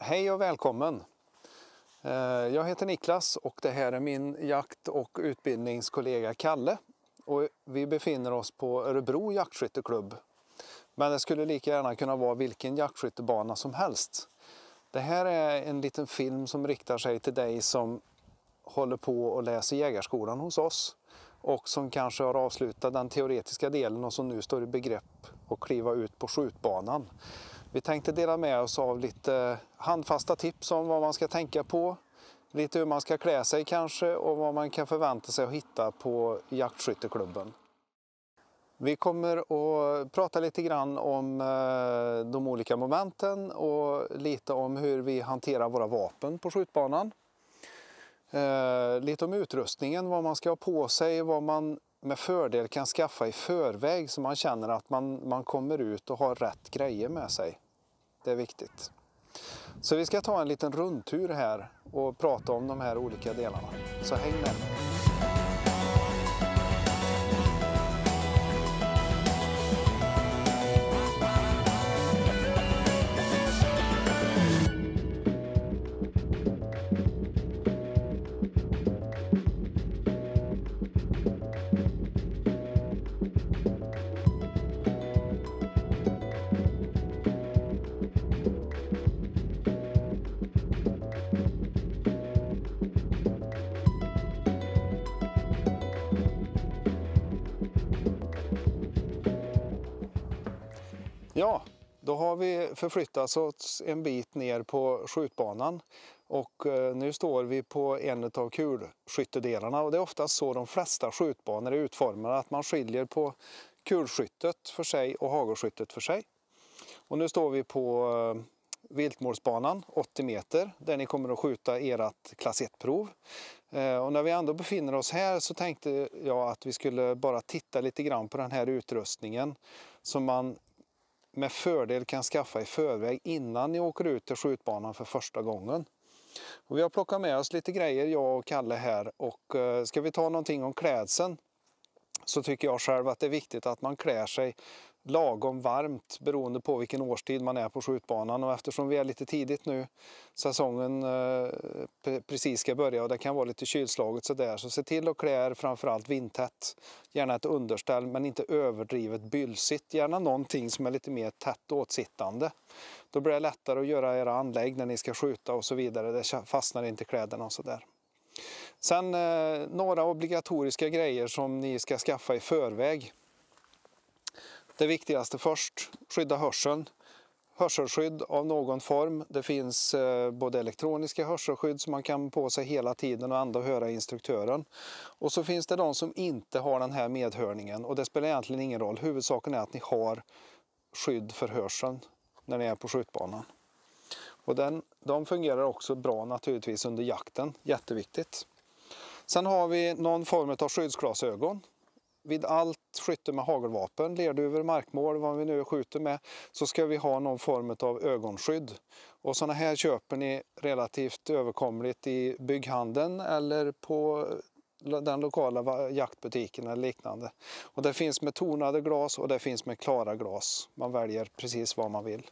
Hej och välkommen! Jag heter Niklas och det här är min jakt- och utbildningskollega Kalle. Och vi befinner oss på Örebro jaktskytteklubb. Men det skulle lika gärna kunna vara vilken jaktskyttebana som helst. Det här är en liten film som riktar sig till dig som håller på och läser jägarskolan hos oss. Och som kanske har avslutat den teoretiska delen och som nu står i begrepp att kliva ut på skjutbanan. Vi tänkte dela med oss av lite handfasta tips om vad man ska tänka på. Lite hur man ska klä sig kanske och vad man kan förvänta sig att hitta på jaktskytteklubben. Vi kommer att prata lite grann om de olika momenten och lite om hur vi hanterar våra vapen på skjutbanan. Lite om utrustningen, vad man ska ha på sig, vad man med fördel kan skaffa i förväg så man känner att man kommer ut och har rätt grejer med sig. Det är viktigt. Så vi ska ta en liten rundtur här och prata om de här olika delarna. Så häng med! Ja, då har vi förflyttat oss en bit ner på skjutbanan och nu står vi på en av kulskyttedelarna och det är oftast så de flesta skjutbanor är utformade att man skiljer på kulskyttet för sig och hagelskyttet för sig. Och nu står vi på viltmålsbanan 80 meter där ni kommer att skjuta ert klass 1-prov. Och när vi ändå befinner oss här så tänkte jag att vi skulle bara titta lite grann på den här utrustningen som man med fördel kan skaffa i förväg innan ni åker ut till skjutbanan för första gången. Och vi har plockat med oss lite grejer, jag och Kalle här, och ska vi ta någonting om klädseln så tycker jag själv att det är viktigt att man klär sig lagom varmt beroende på vilken årstid man är på skjutbanan, och eftersom vi är lite tidigt nu, säsongen precis ska börja och det kan vara lite kylslaget sådär, så se till att klä framförallt vindtätt, gärna ett underställ men inte överdrivet bylsigt, gärna någonting som är lite mer tätt åtsittande. Då blir det lättare att göra era anlägg när ni ska skjuta och så vidare, det fastnar inte kläderna och sådär. Sen några obligatoriska grejer som ni ska skaffa i förväg. Det viktigaste först, skydda hörseln. Hörselskydd av någon form. Det finns både elektroniska hörselskydd som man kan på sig hela tiden och ändå höra instruktören. Och så finns det de som inte har den här medhörningen och det spelar egentligen ingen roll. Huvudsaken är att ni har skydd för hörseln när ni är på skjutbanan. Och de fungerar också bra naturligtvis under jakten, jätteviktigt. Sen har vi någon form av skyddsglasögon. Vid allt skytte med hagelvapen, lerduvor, markmål, vad vi nu skjuter med, så ska vi ha någon form av ögonskydd. Och sådana här köper ni relativt överkomligt i bygghandeln eller på den lokala jaktbutiken eller liknande. Och det finns med tonade glas och det finns med klara glas. Man väljer precis vad man vill.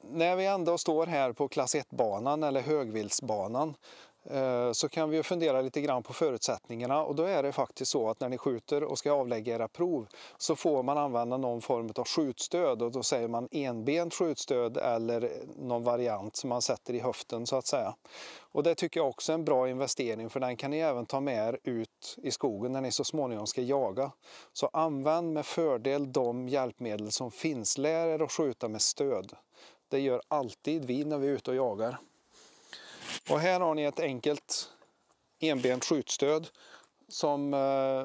När vi ändå står här på klass 1-banan eller högviltsbanan så kan vi fundera lite grann på förutsättningarna, och då är det faktiskt så att när ni skjuter och ska avlägga era prov så får man använda någon form av skjutstöd, och då säger man enbent skjutstöd eller någon variant som man sätter i höften så att säga. Och det tycker jag också är en bra investering, för den kan ni även ta med er ut i skogen när ni så småningom ska jaga. Så använd med fördel de hjälpmedel som finns, lär er att skjuta med stöd. Det gör alltid vi när vi är ute och jagar. Och här har ni ett enkelt enbent skjutstöd som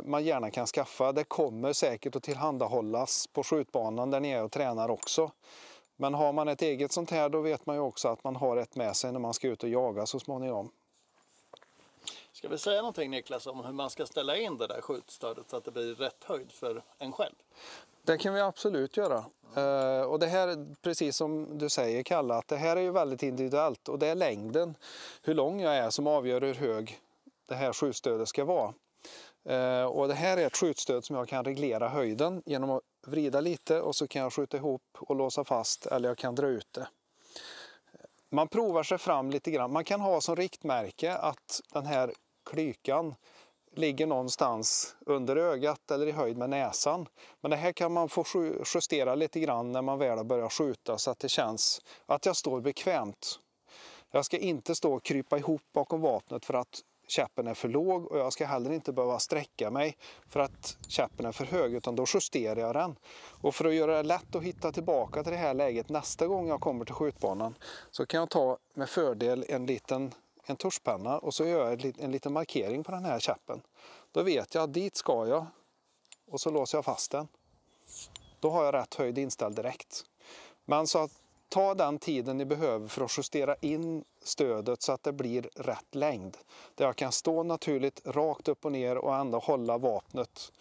man gärna kan skaffa. Det kommer säkert att tillhandahållas på skjutbanan där ni är och tränar också. Men har man ett eget sånt här, då vet man ju också att man har ett med sig när man ska ut och jaga så småningom. Ska vi säga någonting, Niklas, om hur man ska ställa in det där skjutstödet så att det blir rätt höjd för en själv? Det kan vi absolut göra. Och det här, precis som du säger Kalle, att det här är ju väldigt individuellt, och det är längden, hur lång jag är, som avgör hur hög det här skjutstödet ska vara. Och det här är ett skjutstöd som jag kan reglera höjden genom att vrida lite och så kan jag skjuta ihop och låsa fast, eller jag kan dra ut det. Man provar sig fram lite grann. Man kan ha som riktmärke att den här klykan ligger någonstans under ögat eller i höjd med näsan. Men det här kan man få justera lite grann när man väl börjar skjuta så att det känns att jag står bekvämt. Jag ska inte stå och krypa ihop bakom vapnet för att käppen är för låg, och jag ska heller inte behöva sträcka mig för att käppen är för hög, utan då justerar jag den. Och för att göra det lätt att hitta tillbaka till det här läget nästa gång jag kommer till skjutbanan, så kan jag ta med fördel en tuschpenna och så gör jag en liten markering på den här käppen. Då vet jag att dit ska jag, och så låser jag fast den. Då har jag rätt höjd inställd direkt. Men så att ta den tiden ni behöver för att justera in stödet så att det blir rätt längd. Där jag kan stå naturligt rakt upp och ner och ändå hålla vapnet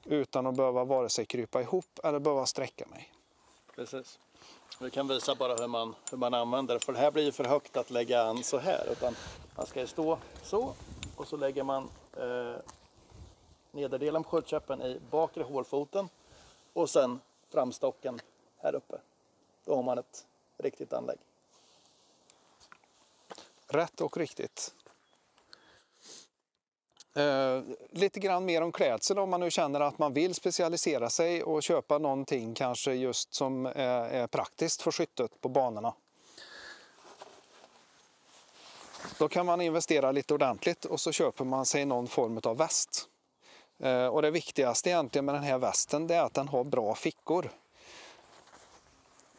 utan att behöva vare sig krypa ihop eller behöva sträcka mig. Precis. Vi kan visa bara hur man använder det, för det här blir ju för högt att lägga an så här, utan man ska stå så, och så lägger man nederdelen på skjutkäppen i bakre hålfoten och sen framstocken här uppe. Då har man ett riktigt anlägg. Rätt och riktigt. Lite grann mer om klädsel om man nu känner att man vill specialisera sig och köpa någonting kanske just som är praktiskt för skyttet på banorna. Då kan man investera lite ordentligt och så köper man sig någon form av väst. Och det viktigaste egentligen med den här västen, det är att den har bra fickor.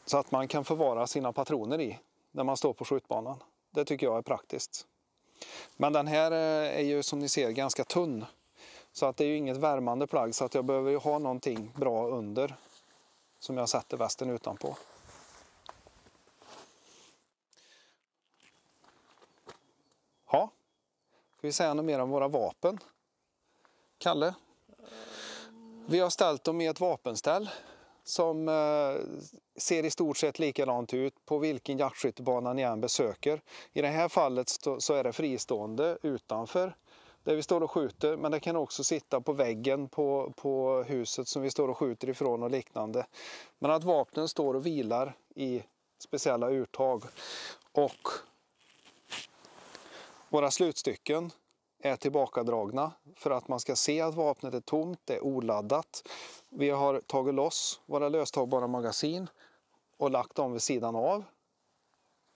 Så att man kan förvara sina patroner i när man står på skjutbanan. Det tycker jag är praktiskt. Men den här är ju som ni ser ganska tunn. Så att det är ju inget värmande plagg, så att jag behöver ju ha någonting bra under som jag sätter västen utanpå. Ja, ska vi säga något mer om våra vapen? Kalle? Vi har ställt dem i ett vapenställ som ser i stort sett likadant ut på vilken jaktskyttebana ni än besöker. I det här fallet så är det fristående utanför där vi står och skjuter, men det kan också sitta på väggen på huset som vi står och skjuter ifrån och liknande. Men att vapnen står och vilar i speciella urtag, och våra slutstycken är tillbakadragna för att man ska se att vapnet är tomt, det är oladdat. Vi har tagit loss våra löstagbara magasin och lagt dem vid sidan av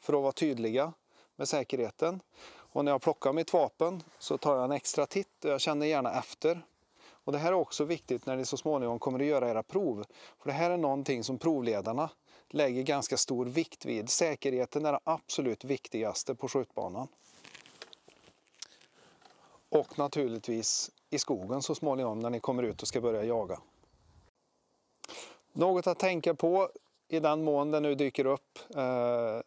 för att vara tydliga med säkerheten. Och när jag plockar mitt vapen så tar jag en extra titt och jag känner gärna efter. Och det här är också viktigt när ni så småningom kommer att göra era prov. För det här är någonting som provledarna lägger ganska stor vikt vid. Säkerheten är det absolut viktigaste på skjutbanan. Och naturligtvis i skogen så småningom när ni kommer ut och ska börja jaga. Något att tänka på i den mån det nu dyker upp.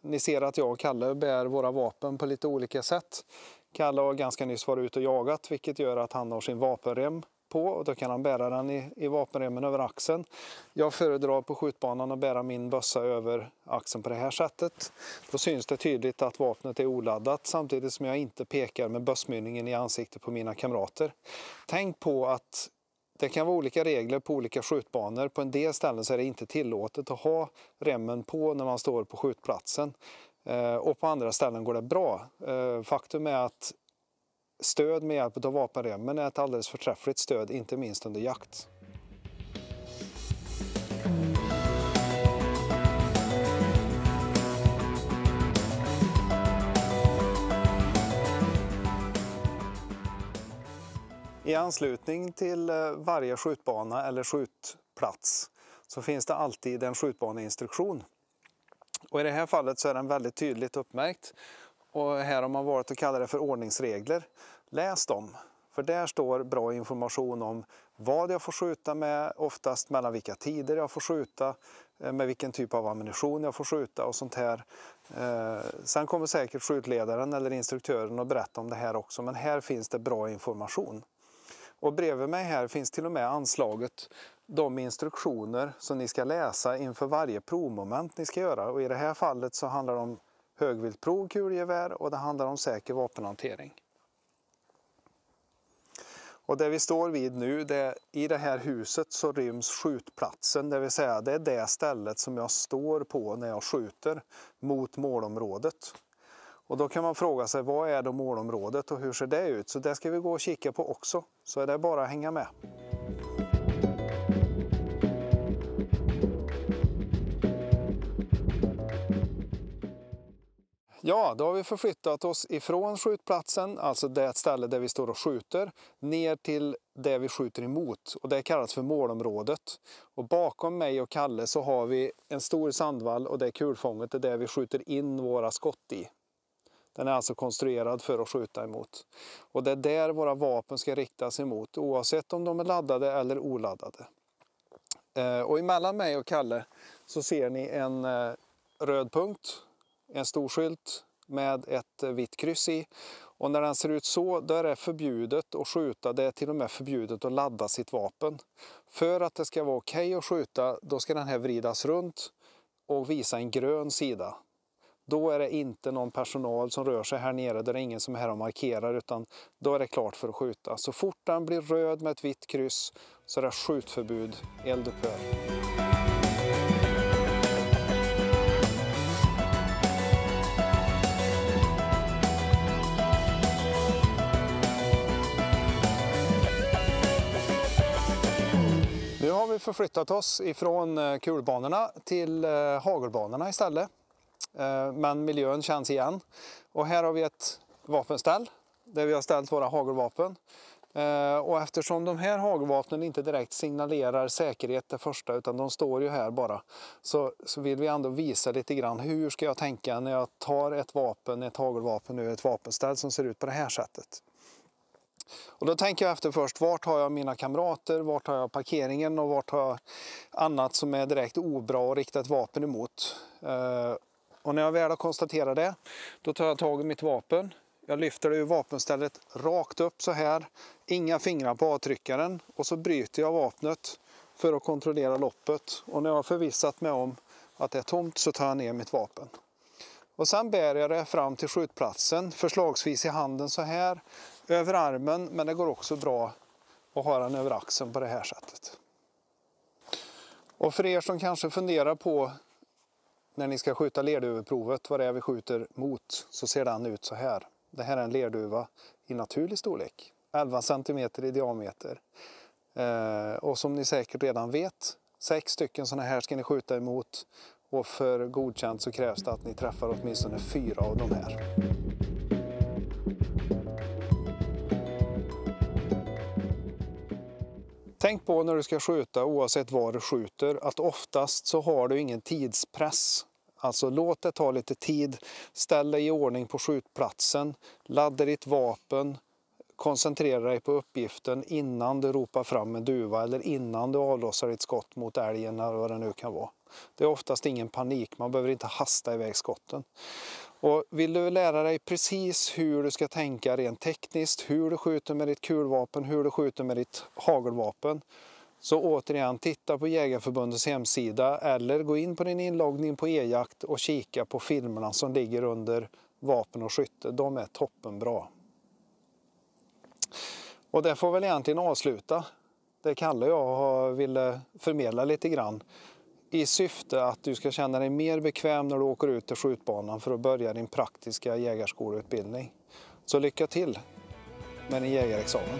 Ni ser att jag och Kalle bär våra vapen på lite olika sätt. Kalle har ganska nyss varit ute och jagat, vilket gör att han har sin vapenrem på, och då kan han bära den i vapenremmen över axeln. Jag föredrar på skjutbanan att bära min bössa över axeln på det här sättet. Då syns det tydligt att vapnet är oladdat, samtidigt som jag inte pekar med bössmynningen i ansiktet på mina kamrater. Tänk på att det kan vara olika regler på olika skjutbanor. På en del ställen så är det inte tillåtet att ha remmen på när man står på skjutplatsen. Och på andra ställen går det bra. Faktum är att stöd med hjälp av vapenremmen är ett alldeles förträffligt stöd, inte minst under jakt. I anslutning till varje skjutbana eller skjutplats så finns det alltid en skjutbaneinstruktion. Och i det här fallet så är den väldigt tydligt uppmärkt. Och här har man varit och kallat det för ordningsregler. Läs dem, för där står bra information om vad jag får skjuta med, oftast mellan vilka tider jag får skjuta, med vilken typ av ammunition jag får skjuta och sånt här. Sen kommer säkert skjutledaren eller instruktören att berätta om det här också, men här finns det bra information. Och bredvid mig här finns till och med anslaget de instruktioner som ni ska läsa inför varje provmoment ni ska göra. Och i det här fallet så handlar det om högviltprov, kulgevär, och det handlar om säker vapenhantering. Och det vi står vid nu, i det här huset så ryms skjutplatsen, det vill säga det är det stället som jag står på när jag skjuter mot målområdet. Och då kan man fråga sig, vad är då målområdet och hur ser det ut? Så det ska vi gå och kika på också, så är det bara att hänga med. Ja, då har vi förflyttat oss ifrån skjutplatsen, alltså det ställe där vi står och skjuter, ner till det vi skjuter emot. Och det kallas för målområdet. Och bakom mig och Kalle så har vi en stor sandvall och det är kulfånget, det är där vi skjuter in våra skott i. Den är alltså konstruerad för att skjuta emot. Och det är där våra vapen ska riktas emot, oavsett om de är laddade eller oladdade. Och emellan mig och Kalle så ser ni en röd punkt. En stor skylt med ett vitt kryss i. Och när den ser ut så, då är det förbjudet att skjuta. Det är till och med förbjudet att ladda sitt vapen. För att det ska vara okej att skjuta, då ska den här vridas runt och visa en grön sida. Då är det inte någon personal som rör sig här nere, där det är ingen som är här och markerar, utan då är det klart för att skjuta. Så fort den blir röd med ett vitt kryss så är det skjutförbud, eldupphör. Nu har vi förflyttat oss ifrån kulbanorna till hagelbanorna istället. Men miljön känns igen. Och här har vi ett vapenställ där vi har ställt våra hagelvapen. Och eftersom de här hagelvapnen inte direkt signalerar säkerhet det första, utan de står ju här bara, så vill vi ändå visa lite grann hur ska jag tänka när jag tar ett hagelvapen ur ett vapenställ som ser ut på det här sättet. Och då tänker jag efter först, vart har jag mina kamrater, vart har jag parkeringen och vart har jag annat som är direkt obra att rikta ett vapen emot. Och när jag väl har konstaterat det, då tar jag tag i mitt vapen. Jag lyfter det ur vapenstället rakt upp så här, inga fingrar på avtryckaren, och så bryter jag vapnet för att kontrollera loppet. Och när jag har förvissat mig om att det är tomt så tar jag ner mitt vapen. Och sen bär jag det fram till skjutplatsen, förslagsvis i handen så här, över armen, men det går också bra att ha den över axeln på det här sättet. Och för er som kanske funderar på när ni ska skjuta lerduveprovet, vad det är vi skjuter mot, så ser den ut så här. Det här är en lerduva i naturlig storlek, 11 cm i diameter. Och som ni säkert redan vet, 6 stycken sådana här ska ni skjuta emot. Och för godkänt så krävs det att ni träffar åtminstone 4 av de här. Tänk på när du ska skjuta, oavsett var du skjuter, att oftast så har du ingen tidspress. Alltså låt det ta lite tid, ställ dig i ordning på skjutplatsen, ladda ditt vapen, koncentrera dig på uppgiften innan du ropar fram en duva eller innan du avlossar ditt skott mot älgen eller vad det nu kan vara. Det är oftast ingen panik, man behöver inte hasta iväg skotten. Och vill du lära dig precis hur du ska tänka rent tekniskt, hur du skjuter med ditt kulvapen, hur du skjuter med ditt hagelvapen, så återigen titta på Jägarförbundets hemsida eller gå in på din inloggning på e-jakt och kika på filmerna som ligger under vapen och skytte. De är toppenbra. Och det får väl egentligen avsluta. Det Kalle och jag ville förmedla lite grann i syfte att du ska känna dig mer bekväm när du åker ut till skjutbanan för att börja din praktiska jägarskoleutbildning. Så lycka till med din jägarexamen.